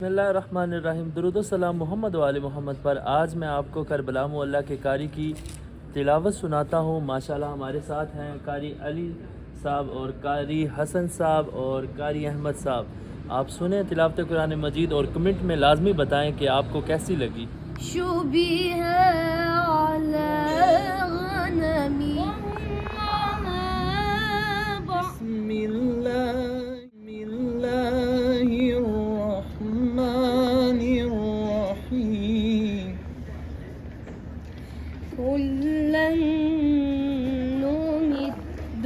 बिस्मिल्लाहिर्रहमानिर्रहीम। दुरूद व सलाम मोहम्मद व आले मोहम्मद पर। आज मैं आपको करबला मुअल्ला के कारी की तिलावत सुनाता हूँ। माशाल्लाह हमारे साथ हैं कारी अली साहब और कारी हसन साहब और कारी अहमद साहब। आप सुने तिलावत कुरान मजीद और कमेंट में लाजमी बताएं कि आपको कैसी लगी। كلا نمد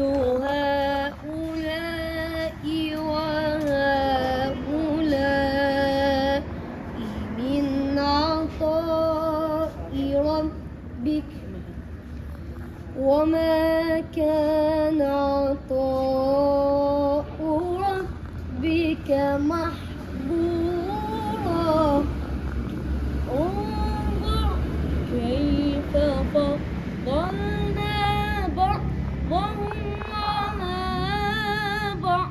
هؤلاء وهؤلاء من عطاء ربك وما كان عطاء ربك محظورا انظر كيف فضلنا بعضهم على بعض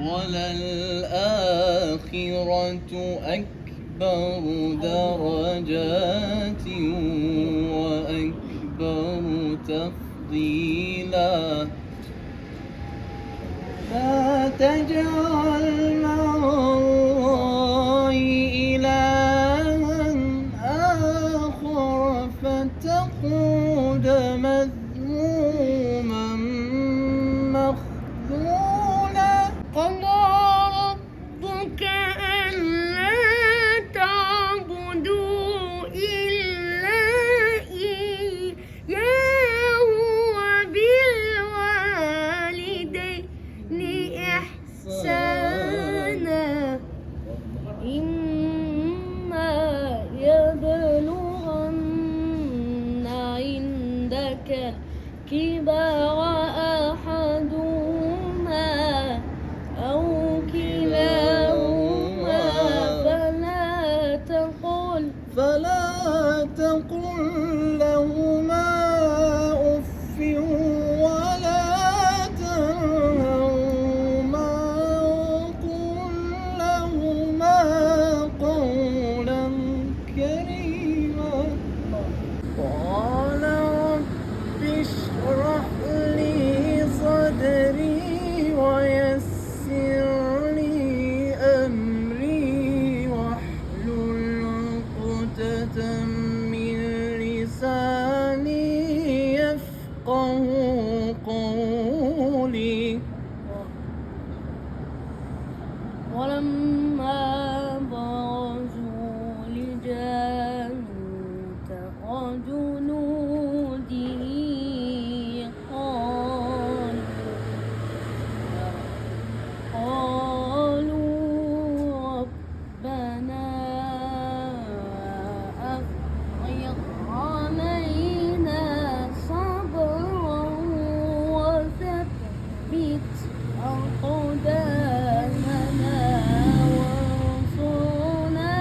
وللآخرة أكبر درجات وأكبر تفضيلا لا تجعل مع الله إلها آخر فتقعد مذموما مخذولا قضى ربك ألا تعبدوا إلا إياه وبالوالدين إحسانا إما يبلغن عندك الكبر أحدهما أو كلاهما فلا تقل لهما أف ولا تنهرهما وقل لهما قولا كريما قال رب اشرح لي صدري ويسر لي أمري واحلل عقدة من لساني يفقه قولي ولما برزوا لجالوت وجنوده قالوا ربنا أفرغ علينا صبرا وثبت أقدامنا وانصرنا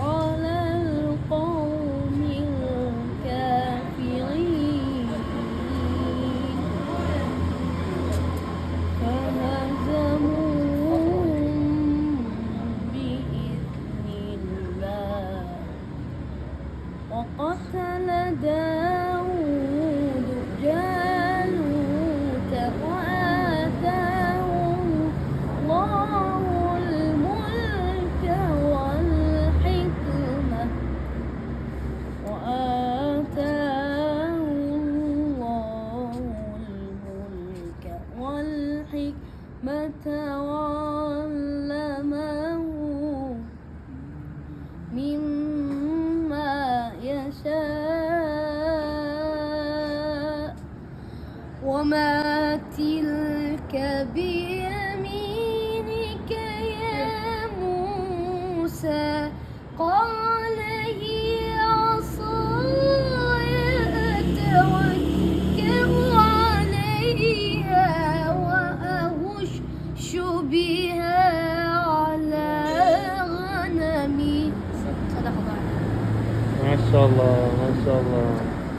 على القوم الكافرين فهزموهم بإذن الله وقتل داود جالوت وآتاه الله الملك والحكمة وعلمه مما يشاء وما تلك بيمينك